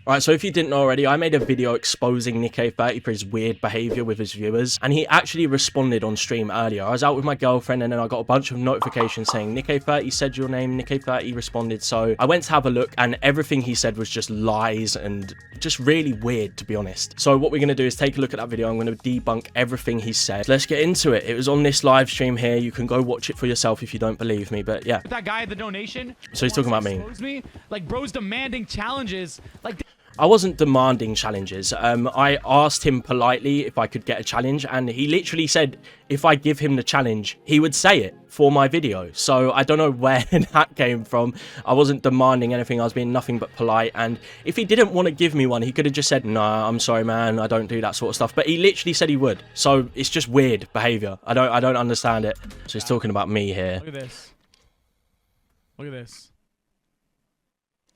Alright, so if you didn't know already, I made a video exposing Nick30 for his weird behaviour with his viewers, and he actually responded on stream earlier. I was out with my girlfriend, and then I got a bunch of notifications saying, Nick30 said your name, Nick30 responded, so I went to have a look, and everything he said was just lies, and just really weird, to be honest. So what we're going to do is take a look at that video. I'm going to debunk everything he said. Let's get into it. It was on this live stream here. You can go watch it for yourself if you don't believe me, but yeah. That guy at the donation. So he's talking about me. Like, bro's demanding challenges. Like, I wasn't demanding challenges. I asked him politely if I could get a challenge, and he literally said if I give him the challenge, he would say it for my video. So I don't know where that came from. I wasn't demanding anything. I was being nothing but polite. And if he didn't want to give me one, he could have just said, "Nah, I'm sorry, man. I don't do that sort of stuff." But he literally said he would. So it's just weird behavior. I don't understand it. So he's talking about me here. Look at this. Look at this.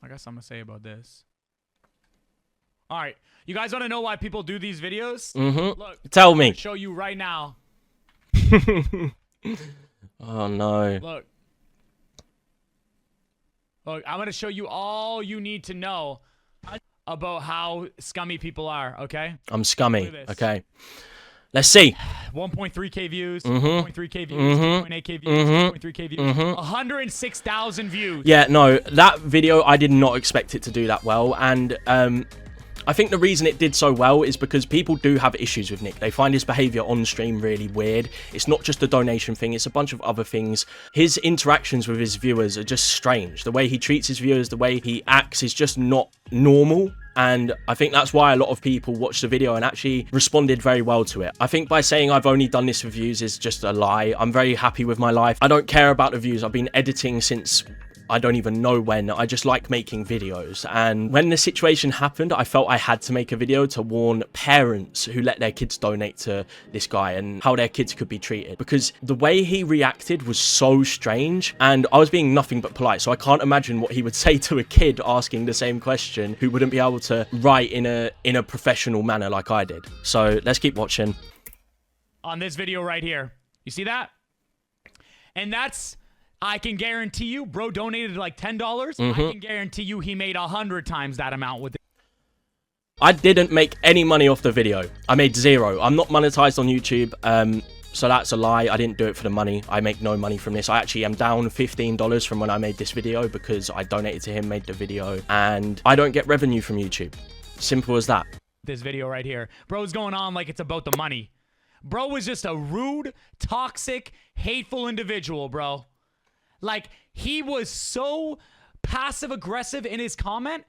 I got something to say about this. All right, you guys want to know why people do these videos? Mm-hmm. Look, tell me. I'm gonna show you right now. Oh no. Look, I'm gonna show you all you need to know about how scummy people are. Okay? I'm scummy. Okay. Let's see. 1.3k views, Mm-hmm. 1.3k views, 2.8k views, 2.3k views, 106,000 views. Yeah, no, that video, I did not expect it to do that well, and I think the reason it did so well is because people do have issues with Nick. They find his behavior on stream really weird. It's not just a donation thing, it's a bunch of other things. His interactions with his viewers are just strange. The way he treats his viewers, the way he acts is just not normal. And I think that's why a lot of people watched the video and actually responded very well to it. I think by saying I've only done this for views is just a lie. I'm very happy with my life. I don't care about the views. I've been editing since I don't even know when. I just like making videos. And when the situation happened, I felt I had to make a video to warn parents who let their kids donate to this guy and how their kids could be treated. Because the way he reacted was so strange, and I was being nothing but polite. So I can't imagine what he would say to a kid asking the same question who wouldn't be able to write in a professional manner like I did. So let's keep watching. On this video right here. You see that? And that's... I can guarantee you, bro donated like $10. Mm-hmm. I can guarantee you he made 100 times that amount with it. I didn't make any money off the video. I made zero. I'm not monetized on YouTube, so that's a lie. I didn't do it for the money. I make no money from this. I actually am down $15 from when I made this video because I donated to him, made the video, and I don't get revenue from YouTube. Simple as that. This video right here. Bro's going on like it's about the money. Bro was just a rude, toxic, hateful individual, bro. Like, he was so passive-aggressive in his comment.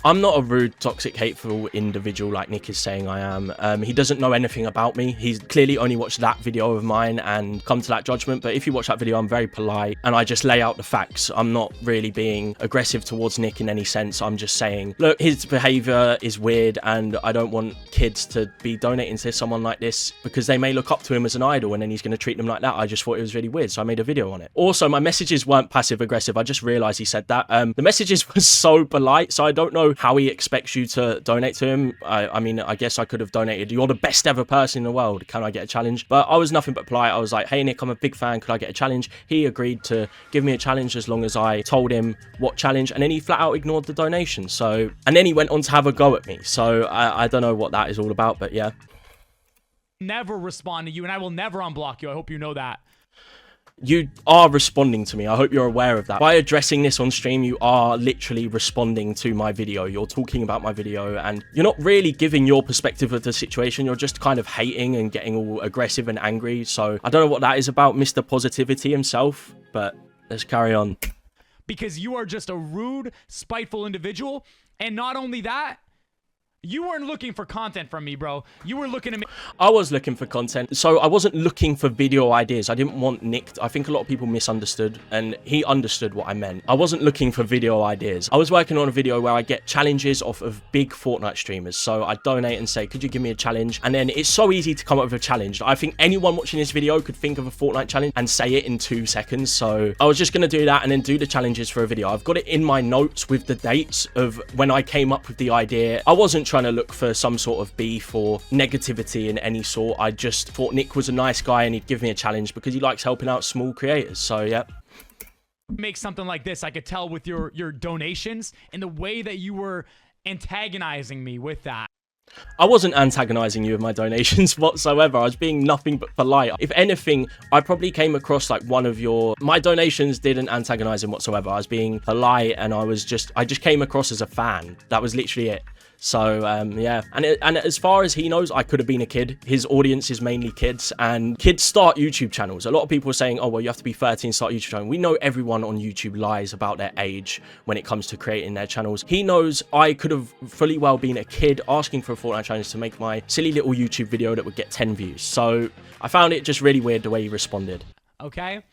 I'm not a rude, toxic, hateful individual like Nick is saying I am. He doesn't know anything about me. He's clearly only watched that video of mine and come to that judgment. But if you watch that video, I'm very polite and I just lay out the facts. I'm not really being aggressive towards Nick in any sense. I'm just saying, look, his behavior is weird and I don't want kids to be donating to someone like this because they may look up to him as an idol and then he's going to treat them like that. I just thought it was really weird, so I made a video on it. Also, my messages weren't passive-aggressive. I just realized he said that. The messages were so polite, so I don't know how he expects you to donate to him. I mean, I guess I could have donated, "You're the best ever person in the world. Can I get a challenge?" But I was nothing but polite. I was like, "Hey Nick, I'm a big fan. Could I get a challenge?" He agreed to give me a challenge as long as I told him what challenge, and then he flat out ignored the donation. So, and then he went on to have a go at me. So I don't know what that is all about, but yeah. Never respond to you, and I will never unblock you. I hope you know that. You are responding to me. I hope you're aware of that. By addressing this on stream, you are literally responding to my video. You're talking about my video and you're not really giving your perspective of the situation. You're just kind of hating and getting all aggressive and angry. So I don't know what that is about, Mr. Positivity himself, but let's carry on. Because you are just a rude, spiteful individual. And not only that, you weren't looking for content from me, bro. You were looking at me. I was looking for content. So I wasn't looking for video ideas. I didn't want Nick. I think a lot of people misunderstood and he understood what I meant. I wasn't looking for video ideas. I was working on a video where I get challenges off of big Fortnite streamers. So I donate and say, "Could you give me a challenge?" And then it's so easy to come up with a challenge. I think anyone watching this video could think of a Fortnite challenge and say it in 2 seconds. So I was just going to do that and then do the challenges for a video. I've got it in my notes with the dates of when I came up with the idea. I wasn't trying to look for some sort of beef or negativity in any sort. I just thought Nick was a nice guy and he'd give me a challenge because he likes helping out small creators. So yeah. make something like this, I could tell with your donations and the way that you were antagonizing me with that. I wasn't antagonizing you with my donations whatsoever. I was being nothing but polite. If anything, I probably came across like my donations didn't antagonize him whatsoever. I was being polite, and I just came across as a fan. That was literally it. So yeah, and as far as he knows, I could have been a kid. His audience is mainly kids, and kids start YouTube channels. A lot of people are saying, oh well, you have to be 13 to start a YouTube channel. We know everyone on YouTube lies about their age when it comes to creating their channels. He knows I could have fully well been a kid asking for a Fortnite challenge to make my silly little YouTube video that would get 10 views. So I found it just really weird the way he responded. Okay,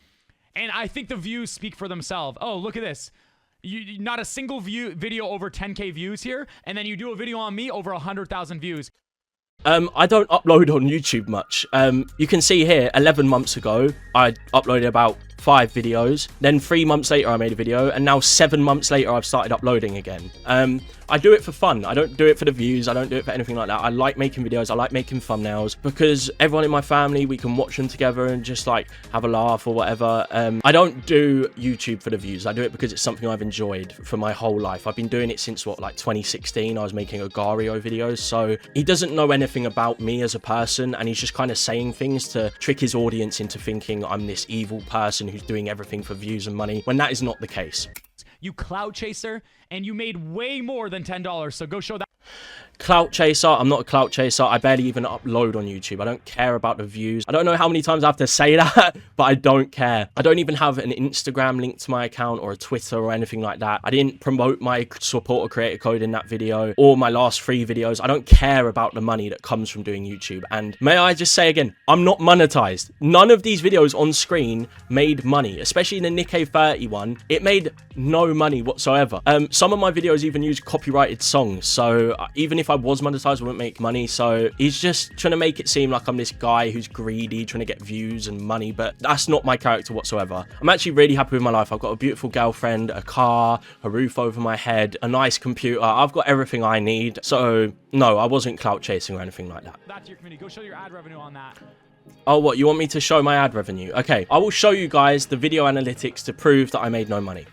and I think the views speak for themselves. Oh, look at this. You not a single video over 10K views here, and then you do a video on me over 100,000 views. I don't upload on YouTube much. You can see here, 11 months ago, I uploaded about 5 videos. Then 3 months later, I made a video, and now 7 months later, I've started uploading again. I do it for fun. I don't do it for the views. I don't do it for anything like that. I like making videos. I like making thumbnails because everyone in my family, we can watch them together and just like have a laugh or whatever. I don't do YouTube for the views. I do it because it's something I've enjoyed for my whole life. I've been doing it since like 2016. I was making Agario videos. So he doesn't know anything about me as a person, and he's just kind of saying things to trick his audience into thinking I'm this evil person who's doing everything for views and money, when that is not the case. You clout chaser, and you made way more than $10, so go show that. Clout chaser? I'm not a clout chaser. I barely even upload on YouTube. I don't care about the views. I don't know how many times I have to say that, but I don't care. I don't even have an Instagram link to my account or a Twitter or anything like that. I didn't promote my support a creator code in that video or my last 3 videos. I don't care about the money that comes from doing YouTube. And may I just say again, I'm not monetized. None of these videos on screen made money, especially in the Nick A30 one. It made no money whatsoever. Some of my videos even use copyrighted songs, so even if I was monetized, I wouldn't make money. So he's just trying to make it seem like I'm this guy who's greedy, trying to get views and money, but that's not my character whatsoever. I'm actually really happy with my life. I've got a beautiful girlfriend, a car, a roof over my head, a nice computer. I've got everything I need. So no, I wasn't clout chasing or anything like that. That's your community. Go show your ad revenue on that. Oh, what? You want me to show my ad revenue? Okay, I will show you guys the video analytics to prove that I made no money.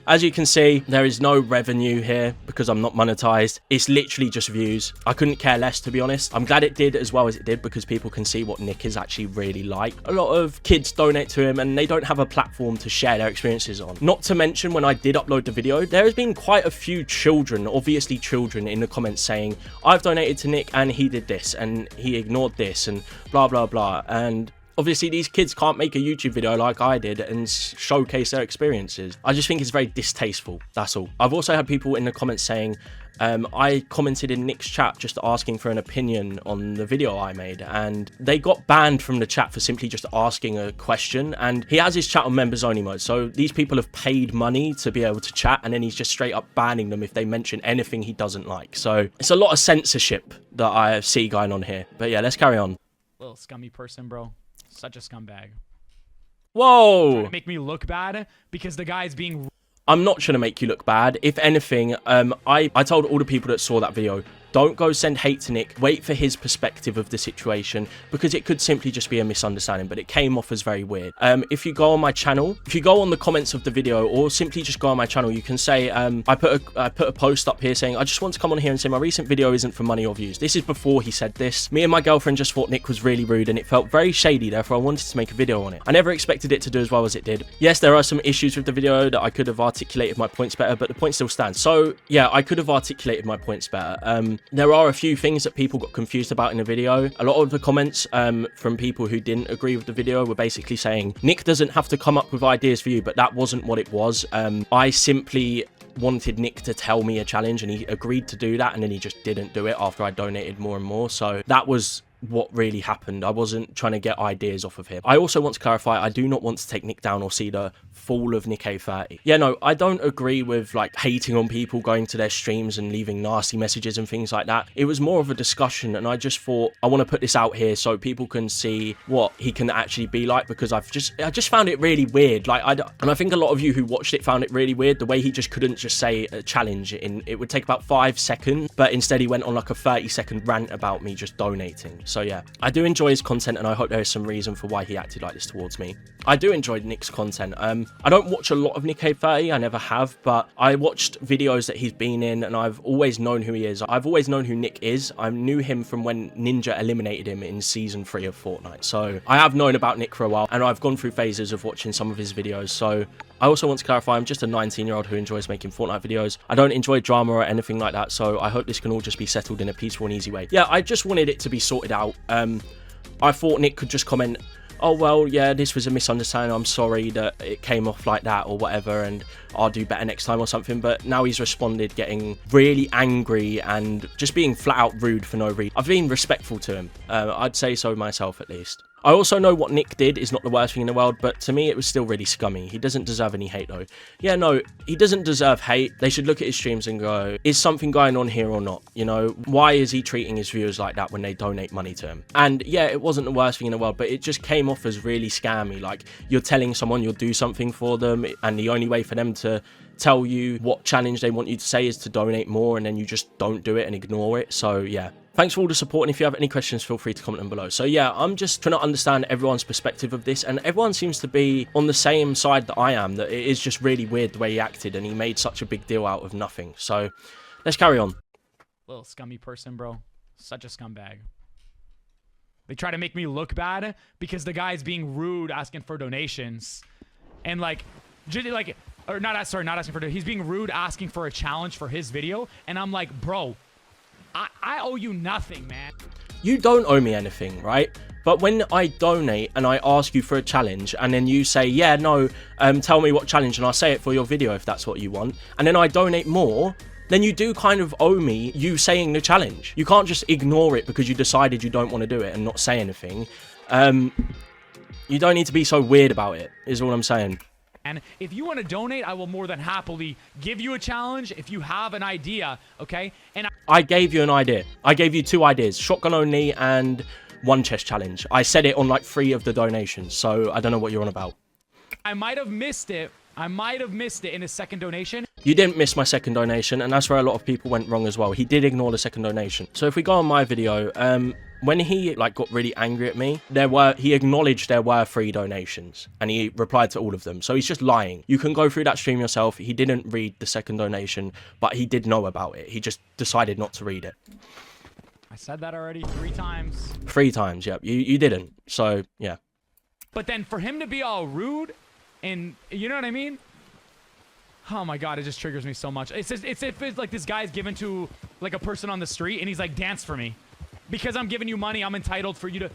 As you can see, there is no revenue here because I'm not monetized. It's literally just views. I couldn't care less, to be honest. I'm glad it did as well as it did because people can see what Nick is actually really like. A lot of kids donate to him and they don't have a platform to share their experiences on. Not to mention, when I did upload the video, there has been quite a few children, obviously children, in the comments saying, I've donated to Nick and he did this and he ignored this and blah, blah, blah. And obviously, these kids can't make a YouTube video like I did and showcase their experiences. I just think it's very distasteful, that's all. I've also had people in the comments saying, I commented in Nick's chat just asking for an opinion on the video I made, and they got banned from the chat for simply just asking a question, and he has his chat on members only mode, so these people have paid money to be able to chat, and then he's just straight up banning them if they mention anything he doesn't like. So it's a lot of censorship that I see going on here. But yeah, let's carry on. Little scummy person, bro. Such a scumbag. Whoa! Trying to make me look bad because the guy's being... I'm not trying to make you look bad. If anything, I told all the people that saw that video, don't go send hate to Nick. Wait for his perspective of the situation, because it could simply just be a misunderstanding, but it came off as very weird. If you go on my channel, if you go on the comments of the video, or simply just go on my channel, you can say, I put a post up here saying, I just want to come on here and say my recent video isn't for money or views. This is before he said this. Me and my girlfriend just thought Nick was really rude and it felt very shady, therefore I wanted to make a video on it. I never expected it to do as well as it did. Yes, there are some issues with the video that I could have articulated my points better, but the point still stands. So yeah, I could have articulated my points better. There are a few things that people got confused about in the video. A lot of the comments from people who didn't agree with the video were basically saying, Nick doesn't have to come up with ideas for you, but that wasn't what it was. I simply wanted Nick to tell me a challenge and he agreed to do that, and then he just didn't do it after I donated more and more. So that was what really happened. I wasn't trying to get ideas off of him. I also want to clarify, I do not want to take Nick down or see the fall of Nick A30. Yeah, no, I don't agree with like hating on people, going to their streams and leaving nasty messages and things like that. It was more of a discussion, and I just thought I want to put this out here so people can see what he can actually be like, because I just found it really weird. Like, and I think a lot of you who watched it found it really weird the way he just couldn't just say a challenge in, it would take about 5 seconds, but instead he went on like a 30-second rant about me just donating. So yeah, I do enjoy his content, and I hope there is some reason for why he acted like this towards me. I do enjoy Nick's content. I don't watch a lot of Nick 830, I never have, but I watched videos that he's been in, and I've always known who he is. I've always known who Nick is. I knew him from when Ninja eliminated him in season 3 of Fortnite. So I have known about Nick for a while, and I've gone through phases of watching some of his videos. So I also want to clarify, I'm just a 19-year-old who enjoys making Fortnite videos. I don't enjoy drama or anything like that, so I hope this can all just be settled in a peaceful and easy way. Yeah, I just wanted it to be sorted out. I thought Nick could just comment, oh, well, yeah, this was a misunderstanding, I'm sorry that it came off like that or whatever, and I'll do better next time or something. But now he's responded getting really angry and just being flat out rude for no reason. I've been respectful to him. I'd say so myself, at least. I also know what Nick did is not the worst thing in the world, but to me it was still really scummy. He doesn't deserve any hate though. Yeah, no, he doesn't deserve hate. They should look at his streams and go, is something going on here or not? You know, why is he treating his viewers like that when they donate money to him? And yeah, it wasn't the worst thing in the world, but it just came off as really scammy. Like, you're telling someone you'll do something for them, and the only way for them to tell you what challenge they want you to say is to donate more, and then you just don't do it and ignore it. So yeah. Thanks for all the support, and if you have any questions, feel free to comment them below. So yeah, I'm just trying to understand everyone's perspective of this, and everyone seems to be on the same side that I am, that it is just really weird the way he acted, and he made such a big deal out of nothing. So let's carry on. Little scummy person, bro. Such a scumbag. They try to make me look bad because the guy's being rude asking for donations. And like, or not asking for, he's being rude asking for a challenge for his video. And I'm like, bro, I owe you nothing, man. You don't owe me anything, right? But when I donate and I ask you for a challenge, and then you say, yeah, no, tell me what challenge, and I'll say it for your video if that's what you want, and then I donate more, then you do kind of owe me you saying the challenge. You can't just ignore it because you decided you don't want to do it and not say anything. You don't need to be so weird about it, is all I'm saying. And if you want to donate, I will more than happily give you a challenge if you have an idea, okay? And I gave you an idea. I gave you 2 ideas, shotgun only and 1 chest challenge. I said it on like 3 of the donations, so I don't know what you're on about. I might have missed it. I might have missed it in his second donation. You didn't miss my second donation, and that's where a lot of people went wrong as well. He did ignore the second donation. So if we go on my video, when he like got really angry at me, he acknowledged there were 3 donations, and he replied to all of them. So he's just lying. You can go through that stream yourself. He didn't read the second donation, but he did know about it. He just decided not to read it. I said that already 3 times. 3 times, yep. You didn't. So yeah. But then for him to be all rude, and you know what I mean? Oh my god, it just triggers me so much. It's like this guy's given to like a person on the street, and he's like, dance for me. Because I'm giving you money, I'm entitled for you to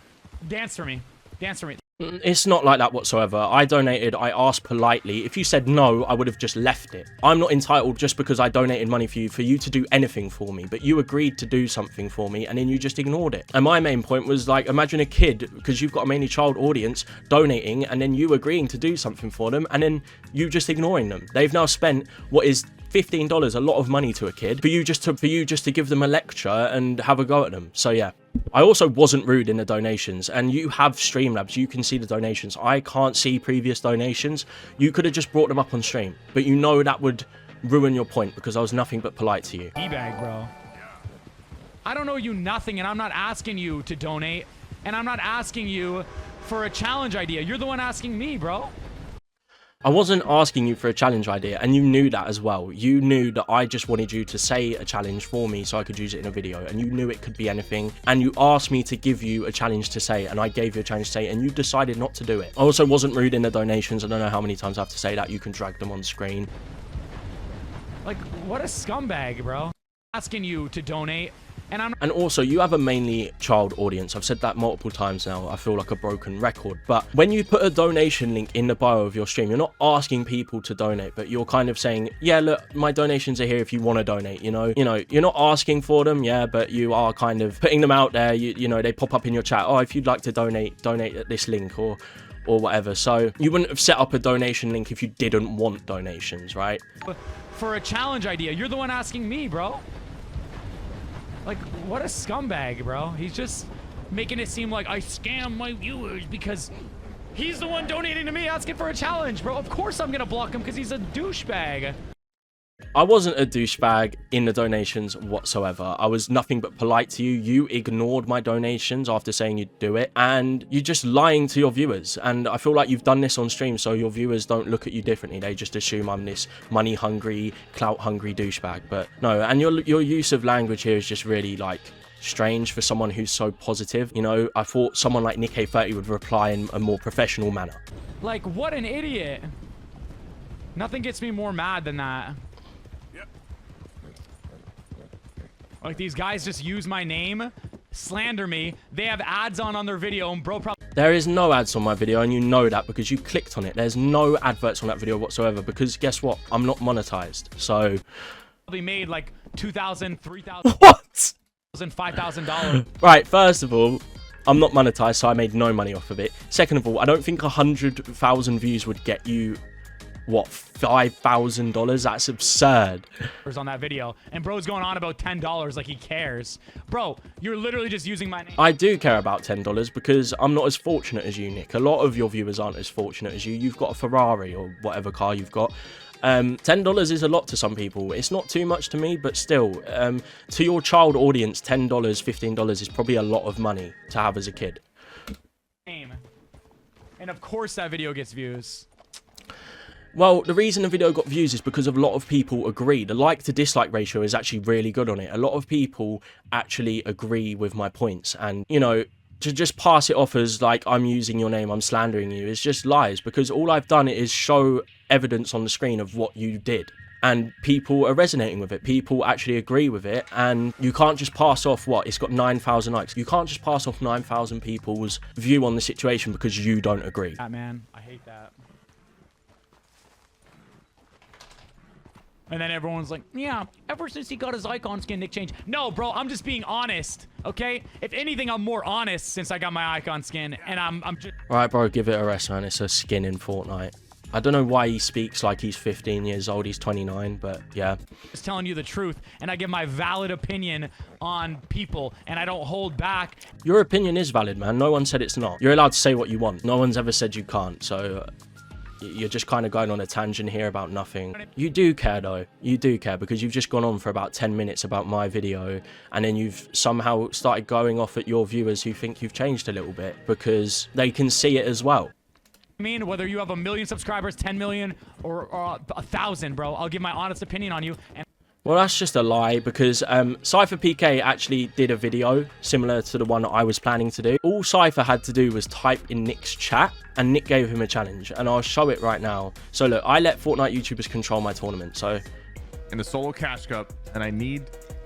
dance for me. Dance for me. It's not like that whatsoever. I donated, I asked politely. If you said no, I would have just left it. I'm not entitled just because I donated money for you to do anything for me. But you agreed to do something for me, and then you just ignored it. And my main point was like, imagine a kid, because you've got a mainly child audience, donating, and then you agreeing to do something for them, and then you just ignoring them. They've now spent what is $15, a lot of money to a kid, for you just to give them a lecture and have a go at them. So yeah. I also wasn't rude in the donations, and you have Streamlabs, you can see the donations. I can't see previous donations. You could have just brought them up on stream, but you know that would ruin your point because I was nothing but polite to you. E-bag, bro. I don't owe you nothing, and I'm not asking you to donate, and I'm not asking you for a challenge idea. You're the one asking me, bro. I wasn't asking you for a challenge idea, and you knew that as well. You knew that I just wanted you to say a challenge for me so I could use it in a video, and you knew it could be anything, and you asked me to give you a challenge to say, and I gave you a challenge to say, and you decided not to do it. I also wasn't rude in the donations. I don't know how many times I have to say that. You can drag them on screen. Like, what a scumbag, bro. Asking you to donate. And also, you have a mainly child audience. I've said that multiple times now. I feel like a broken record. But when you put a donation link in the bio of your stream, you're not asking people to donate, but you're kind of saying, yeah, look, my donations are here if you want to donate, you know, you're not asking for them, yeah, but you are kind of putting them out there. You know, they pop up in your chat. Oh, if you'd like to donate at this link or whatever. So you wouldn't have set up a donation link if you didn't want donations, right? For a challenge idea, you're the one asking me, bro. Like, what a scumbag, bro. He's just making it seem like I scam my viewers because he's the one donating to me asking for a challenge, bro. Of course I'm gonna block him because he's a douchebag. I wasn't a douchebag in the donations whatsoever. I was nothing but polite to you. You ignored my donations after saying you'd do it, and you're just lying to your viewers. And I feel like you've done this on stream so your viewers don't look at you differently. They just assume I'm this money-hungry, clout-hungry douchebag. But no, and your use of language here is just really, like, strange for someone who's so positive. You know, I thought someone like Nick A30 would reply in a more professional manner. Like, what an idiot. Nothing gets me more mad than that. Like, these guys just use my name, slander me. They have ads on their video, and bro probably... There is no ads on my video, and you know that because you clicked on it. There's no adverts on that video whatsoever because guess what? I'm not monetized, so... Probably made like $2,000, $3,000... What? $5,000. Right, first of all, I'm not monetized, so I made no money off of it. Second of all, I don't think 100,000 views would get you... What, $5,000? That's absurd. On that video, and bro's going on about $10 like he cares. Bro, you're literally just using my name. I do care about $10 because I'm not as fortunate as you, Nick. A lot of your viewers aren't as fortunate as you. You've got a Ferrari or whatever car you've got. $10 is a lot to some people. It's not too much to me, but still, to your child audience, $10, $15 is probably a lot of money to have as a kid. And of course that video gets views. Well, the reason the video got views is because a lot of people agree. The like to dislike ratio is actually really good on it. A lot of people actually agree with my points. And, you know, to just pass it off as like I'm using your name, I'm slandering you, is just lies. Because all I've done is show evidence on the screen of what you did. And people are resonating with it. People actually agree with it. And you can't just pass off what? It's got 9,000 likes. You can't just pass off 9,000 people's view on the situation because you don't agree. Yeah, man, I hate that. And then everyone's like, yeah, ever since he got his icon skin, Nick changed. No, bro, I'm just being honest, okay? If anything, I'm more honest since I got my icon skin, and I'm just... All right, bro, give it a rest, man. It's a skin in Fortnite. I don't know why he speaks like he's 15 years old. He's 29, but yeah. Just telling you the truth, and I give my valid opinion on people, and I don't hold back. Your opinion is valid, man. No one said it's not. You're allowed to say what you want. No one's ever said you can't, so... You're just kind of going on a tangent here about nothing. You do care though. You do care because you've just gone on for about 10 minutes about my video and then you've somehow started going off at your viewers who think you've changed a little bit because they can see it as well. I mean, whether you have 1 million subscribers, 10 million, or 1,000, bro, I'll give my honest opinion on you. And well, that's just a lie because Cypher PK actually did a video similar to the one that I was planning to do. All Cypher had to do was type in Nick's chat and Nick gave him a challenge and I'll show it right now. So look, I let Fortnite YouTubers control my tournament. So in the solo cash cup and I need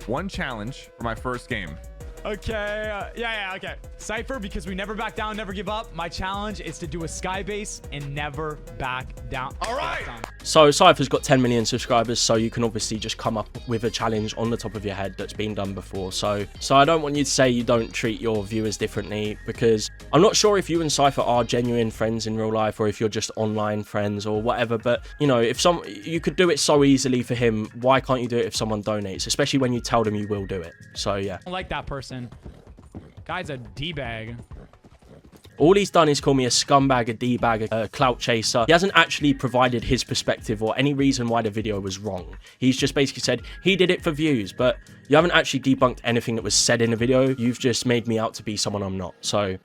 one challenge for my first game. Okay, okay. Cypher, because we never back down, never give up. My challenge is to do a sky base and never back down. All right. So Cypher's got 10 million subscribers, so you can obviously just come up with a challenge on the top of your head that's been done before. So I don't want you to say you don't treat your viewers differently because I'm not sure if you and Cypher are genuine friends in real life or if you're just online friends or whatever. But you know, if you could do it so easily for him, why can't you do it if someone donates? Especially when you tell them you will do it. So yeah. I don't like that person. Guy's a D-bag. All he's done is call me a scumbag, a D-bag, a clout chaser. He hasn't actually provided his perspective or any reason why the video was wrong. He's just basically said he did it for views, but you haven't actually debunked anything that was said in the video. You've just made me out to be someone I'm not, so...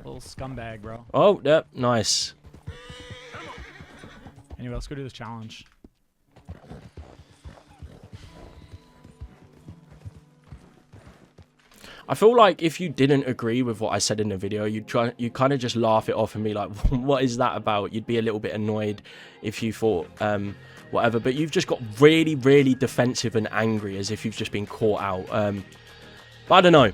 Little scumbag, bro. Oh, yep, nice. Anyway, let's go do this challenge. I feel like if you didn't agree with what I said in the video, you kind of just laugh it off and be like, what is that about? You'd be a little bit annoyed if you thought whatever, but you've just got really, really defensive and angry as if you've just been caught out. But I don't know.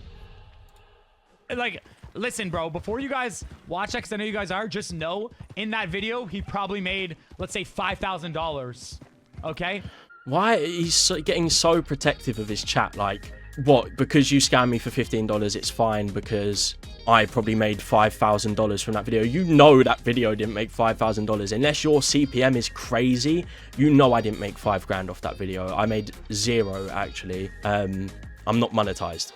Like, listen, bro, before you guys watch that, because I know you guys are, just know in that video, he probably made, let's say, $5,000. Okay? Why he's getting so protective of his chat? Like, what, because you scammed me for $15 it's fine because I probably made $5,000 from that video? You know that video didn't make $5,000 unless your CPM is crazy. You know I didn't make $5 off that video. I made 0 actually. I'm not monetized.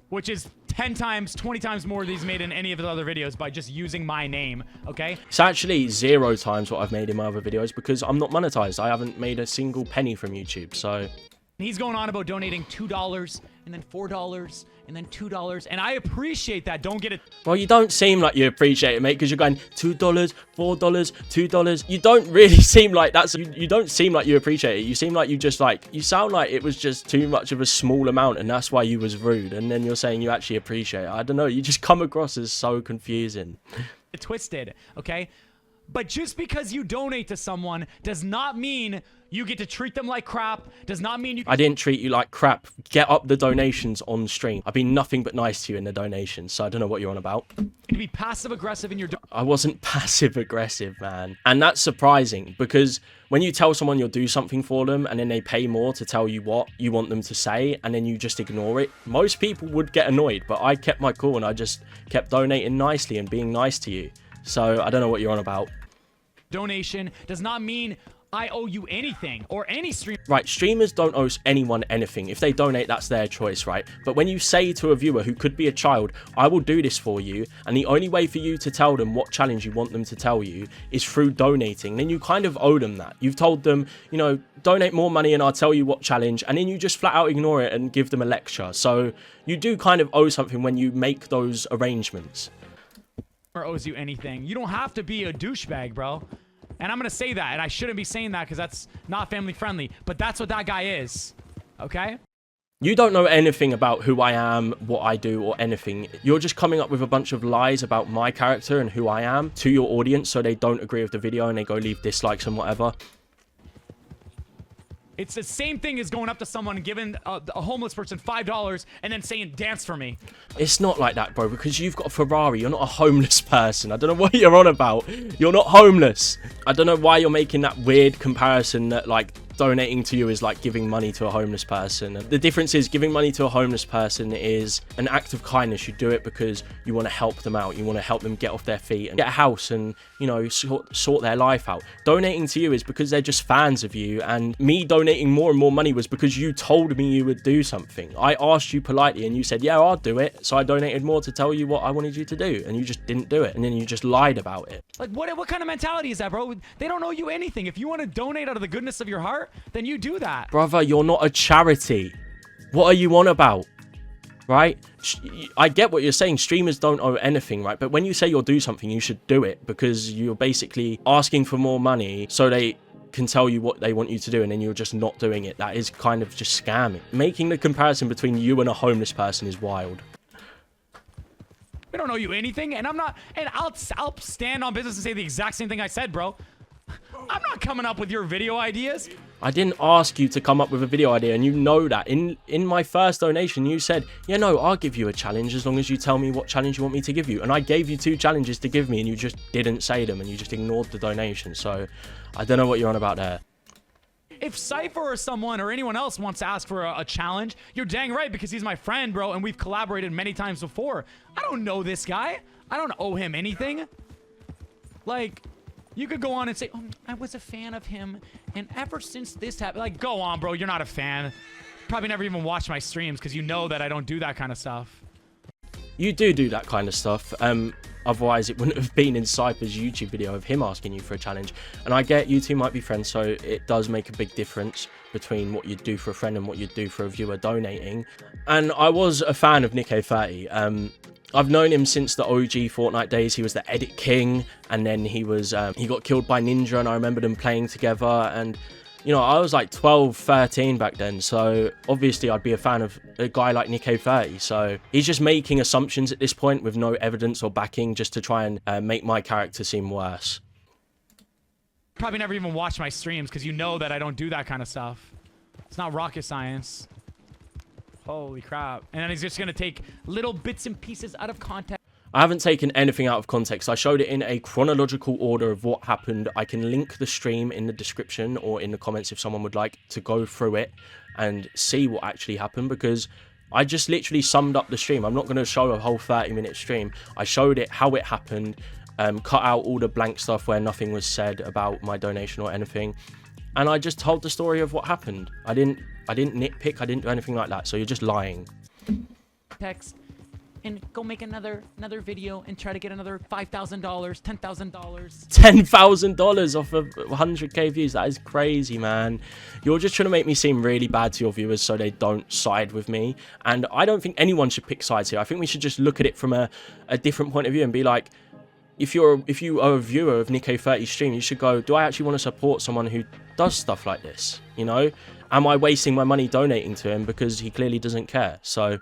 Which is 10 times, 20 times more than he's made in any of his other videos by just using my name, okay? It's actually 0 times what I've made in my other videos because I'm not monetized. I haven't made a single penny from YouTube, so... He's going on about donating $2 and then $4 and then $2, and I appreciate that. Don't get it. Well, you don't seem like you appreciate it, mate, because you're going $2, $4, $2. You don't really seem like that's... You don't seem like you appreciate it. You seem like you just like... You sound like it was just too much of a small amount, and that's why you was rude, and then you're saying you actually appreciate it. I don't know. You just come across as so confusing. Twisted, okay? But just because you donate to someone does not mean you get to treat them like crap. Does not mean you... I didn't treat you like crap. Get up the donations on stream. I've been nothing but nice to you in the donations, so I don't know what you're on about. to be passive aggressive in your... I wasn't passive aggressive, man. And that's surprising because when you tell someone you'll do something for them and then they pay more to tell you what you want them to say and then you just ignore it, most people would get annoyed, but I kept my cool and I just kept donating nicely and being nice to you. So I don't know what you're on about. Donation does not mean I owe you anything or any stream. Right, streamers don't owe anyone anything. If they donate, that's their choice, right? But when you say to a viewer who could be a child, I will do this for you, and the only way for you to tell them what challenge you want them to tell you is through donating, then you kind of owe them that. You've told them, you know, donate more money and I'll tell you what challenge, and then you just flat out ignore it and give them a lecture. So you do kind of owe something when you make those arrangements. Or owes you anything. You don't have to be a douchebag, bro. And I'm going to say that, and I shouldn't be saying that because that's not family friendly, but that's what that guy is, okay? You don't know anything about who I am, what I do, or anything. You're just coming up with a bunch of lies about my character and who I am to your audience so they don't agree with the video and they go leave dislikes and whatever. It's the same thing as going up to someone and giving a homeless person $5 and then saying, dance for me. It's not like that, bro, because you've got a Ferrari. You're not a homeless person. I don't know what you're on about. You're not homeless. I don't know why you're making that weird comparison that, like, donating to you is like giving money to a homeless person. The difference is giving money to a homeless person is an act of kindness. You do it because you want to help them out. You want to help them get off their feet and get a house and, you know, sort their life out. Donating to you is because they're just fans of you, and me donating more and more money was because you told me you would do something. I asked you politely and you said, yeah, I'll do it. So I donated more to tell you what I wanted you to do, and you just didn't do it, and then you just lied about it. Like, what kind of mentality is that, bro? They don't owe you anything. If you want to donate out of the goodness of your heart, then you do that. Brother, you're not a charity. What are you on about? Right? I get what you're saying. Streamers don't owe anything, right? But when you say you'll do something, you should do it, because you're basically asking for more money so they can tell you what they want you to do, and then you're just not doing it. That is kind of just scamming. Making the comparison between you and a homeless person is wild. We don't owe you anything, and I'm not, and I'll stand on business and say the exact same thing I said, bro. I'm not coming up with your video ideas. I didn't ask you to come up with a video idea, and you know that. In my first donation, you said, yeah, no, I'll give you a challenge as long as you tell me what challenge you want me to give you. And I gave you 2 challenges to give me, and you just didn't say them, and you just ignored the donation. So I don't know what you're on about there. If Cypher or someone or anyone else wants to ask for a challenge, you're dang right, because he's my friend, bro, and we've collaborated many times before. I don't know this guy. I don't owe him anything. Like, you could go on and say, oh, I was a fan of him, and ever since this happened, like, go on, bro, you're not a fan. Probably never even watched my streams, because you know that I don't do that kind of stuff. You do that kind of stuff. Otherwise, it wouldn't have been in Cypher's YouTube video of him asking you for a challenge. And I get you two might be friends, so it does make a big difference between what you'd do for a friend and what you'd do for a viewer donating. And I was a fan of Nico30. I've known him since the OG Fortnite days. He was the edit king, and then he got killed by Ninja, and I remember them playing together. And you know, I was like 12, 13 back then, so obviously I'd be a fan of a guy like Nico30. So he's just making assumptions at this point with no evidence or backing, just to try and make my character seem worse. Probably never even watched my streams, because you know that I don't do that kind of stuff. It's not rocket science. Holy crap. And then he's just going to take little bits and pieces out of context. I haven't taken anything out of context. I showed it in a chronological order of what happened. I can link the stream in the description or in the comments if someone would like to go through it and see what actually happened, because I just literally summed up the stream. I'm not going to show a whole 30-minute stream. I showed it how it happened, cut out all the blank stuff where nothing was said about my donation or anything, and I just told the story of what happened. I didn't nitpick. I didn't do anything like that. So you're just lying. Text. and go make another video and try to get another $5,000, $10,000. $10,000 off of 100k views. That is crazy, man. You're just trying to make me seem really bad to your viewers so they don't side with me. And I don't think anyone should pick sides here. I think we should just look at it from a different point of view and be like, if you are a viewer of Nick30's stream, you should go, do I actually want to support someone who does stuff like this? You know, am I wasting my money donating to him because he clearly doesn't care? So,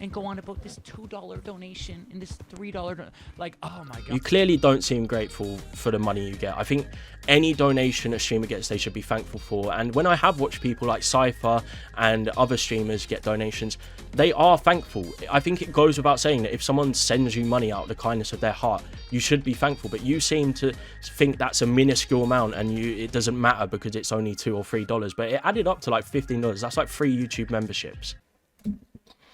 and go on about this $2 donation and this $3 like, oh my god. You clearly don't seem grateful for the money you get. I think any donation a streamer gets, they should be thankful for. And when I have watched people like Cypher and other streamers get donations, they are thankful. I think it goes without saying that if someone sends you money out of the kindness of their heart, you should be thankful. But you seem to think that's a minuscule amount and it doesn't matter because it's only $2 or $3. But it added up to like $15. That's like 3 YouTube memberships.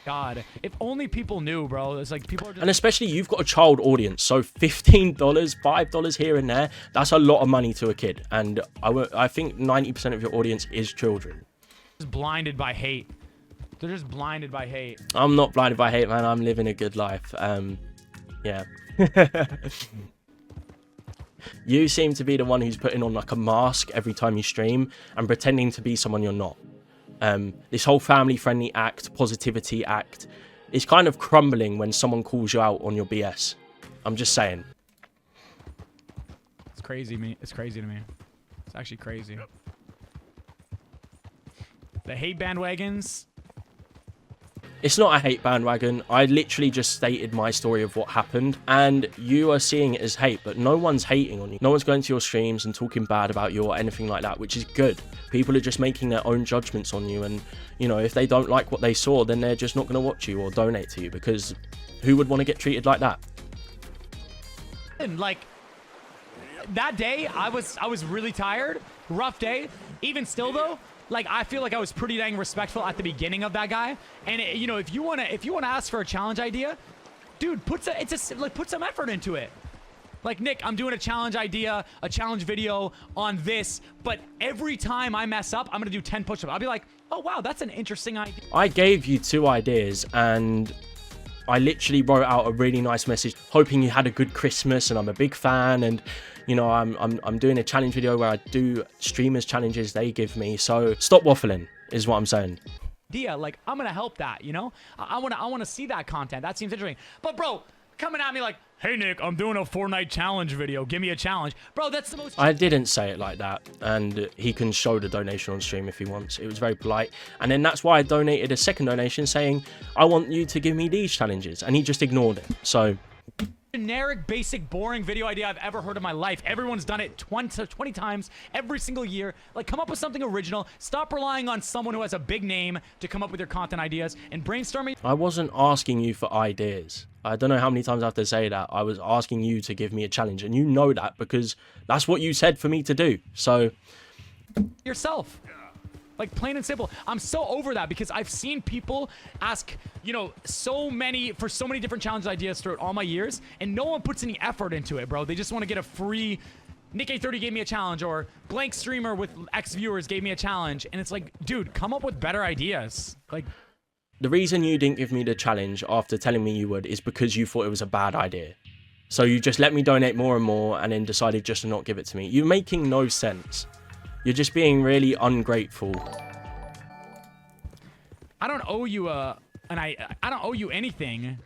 God, if only people knew, bro. It's like people are just... And especially you've got a child audience, so $15, $5 here and there, that's a lot of money to a kid. And I think 90% of your audience is children. Just blinded by hate. They're just blinded by hate. I'm not blinded by hate, man. I'm living a good life. Yeah. You seem to be the one who's putting on like a mask every time you stream and pretending to be someone you're not. This whole family-friendly act, positivity act, is kind of crumbling when someone calls you out on your BS. I'm just saying. It's crazy, me. It's crazy to me. It's actually crazy. The hate bandwagons. It's not a hate bandwagon. I literally just stated my story of what happened, and you are seeing it as hate, but no one's hating on you. No one's going to your streams and talking bad about you or anything like that, which is good. People are just making their own judgments on you, and, you know, if they don't like what they saw, then they're just not going to watch you or donate to you, because who would want to get treated like that? And, like, that day, I was really tired. Rough day. Even still, though, like, I feel like I was pretty dang respectful at the beginning of that guy. And you know, if you wanna ask for a challenge idea, dude, put some effort into it. Like, Nick, I'm doing a challenge idea, a challenge video on this, but every time I mess up, I'm gonna do 10 push-ups. I'll be like, oh wow, that's an interesting idea. I gave you 2 ideas, and I literally wrote out a really nice message, hoping you had a good Christmas, and I'm a big fan, and you know, I'm doing a challenge video where I do streamers challenges they give me. So stop waffling is what I'm saying. Like, I'm gonna help that, you know? I wanna see that content. That seems interesting. But bro, coming at me like, hey Nick, I'm doing a Fortnite challenge video. Give me a challenge. Bro, that's the most... I didn't say it like that, and he can show the donation on stream if he wants. It was very polite. And then that's why I donated a second donation saying, I want you to give me these challenges. And he just ignored it. So... generic, basic, boring video idea I've ever heard in my life. Everyone's done it 20 times every single year. Like, come up with something original. Stop relying on someone who has a big name to come up with your content ideas and brainstorming. I wasn't asking you for ideas. I don't know how many times I have to say that. I was asking you to give me a challenge, and you know that because that's what you said for me to do. So yourself. Like, plain and simple. I'm so over that because I've seen people ask, you know, so many different challenge ideas throughout all my years, and no one puts any effort into it, bro. They just want to get a free Nick30 gave me a challenge, or blank streamer with X viewers gave me a challenge, and it's like, dude, come up with better ideas. Like, the reason you didn't give me the challenge after telling me you would is because you thought it was a bad idea. So you just let me donate more and more and then decided just to not give it to me. You're making no sense. You're just being really ungrateful. I don't owe you I don't owe you anything.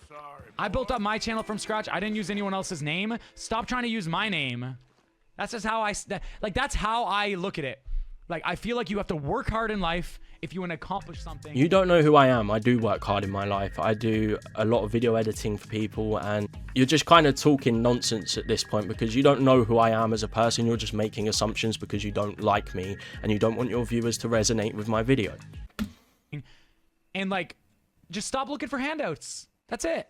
Sorry, I built up my channel from scratch. I didn't use anyone else's name. Stop trying to use my name. That's just how that's how I look at it. Like, I feel like you have to work hard in life if you want to accomplish something. You don't know who I am. I do work hard in my life. I do a lot of video editing for people, and you're just kind of talking nonsense at this point because you don't know who I am as a person. You're just making assumptions because you don't like me and you don't want your viewers to resonate with my video. And, like, just stop looking for handouts. That's it.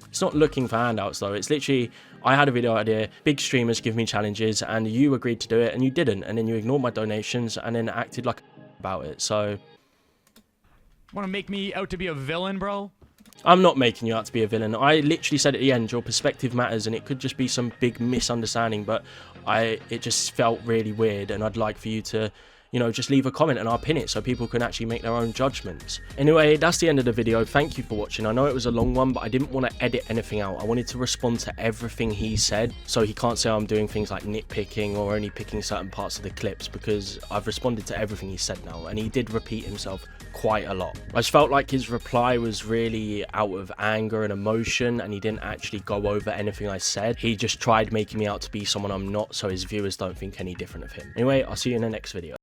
It's not looking for handouts, though. It's literally, I had a video idea, big streamers give me challenges, and you agreed to do it, and you didn't. And then you ignored my donations, and then acted like about it, so... Want to make me out to be a villain, bro? I'm not making you out to be a villain. I literally said at the end, your perspective matters, and it could just be some big misunderstanding, but it just felt really weird, and I'd like for you to you know, just leave a comment and I'll pin it so people can actually make their own judgments. Anyway, that's the end of the video. Thank you for watching. I know it was a long one, but I didn't want to edit anything out. I wanted to respond to everything he said, so he can't say I'm doing things like nitpicking or only picking certain parts of the clips, because I've responded to everything he said now, and he did repeat himself quite a lot. I just felt like his reply was really out of anger and emotion, and he didn't actually go over anything I said. He just tried making me out to be someone I'm not, so his viewers don't think any different of him. Anyway, I'll see you in the next video.